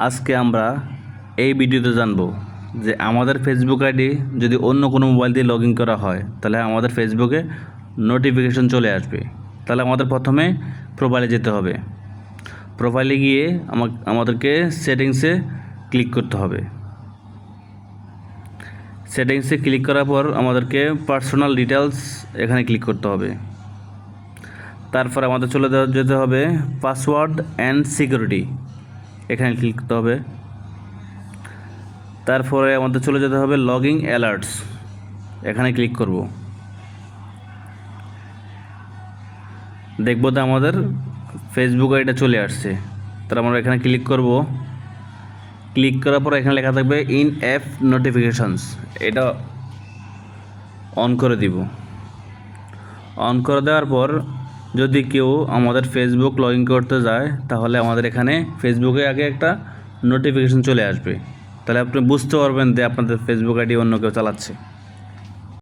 আজকে আমরা এই ভিডিওতে জানব যে আমাদের ফেসবুক আইডি যদি অন্য কোনো মোবাইল দিয়ে লগ ইন করা হয় তাহলে আমাদের ফেসবুকে নোটিফিকেশন চলে আসবে। তাহলে আমাদের প্রথমে প্রোফাইলে যেতে হবে। প্রোফাইলে গিয়ে আমাদেরকে সেটিংসে ক্লিক করতে হবে। সেটিংসে ক্লিক করার পর আমাদেরকে পার্সোনাল ডিটেলস এখানে ক্লিক করতে হবে। তারপর আমাদের চলে যেতে হবে পাসওয়ার্ড অ্যান্ড সিকিউরিটি, এখানে ক্লিক করতে হবে। তারপরে আমাদের চলে যেতে হবে লগইন অ্যালার্টস, এখানে ক্লিক করব। দেখব তো আমাদের ফেসবুক আইডিটা চলে আসছে। তার আমরা এখানে ক্লিক করব। ক্লিক করার পর এখানে লেখা থাকবে ইন অ্যাপ নোটিফিকেশনস, এটা অন করে দিব। অন করে দেওয়ার পর যদি কেউ আমাদের ফেসবুক লগ ইন করতে যায় তাহলে আমাদের এখানে ফেসবুকে আগে একটা নোটিফিকেশন চলে আসবে। তাহলে আপনি বুঝতে পারবেন যে আপনাদের ফেসবুক আইডি অন্য কেউ চালাচ্ছে।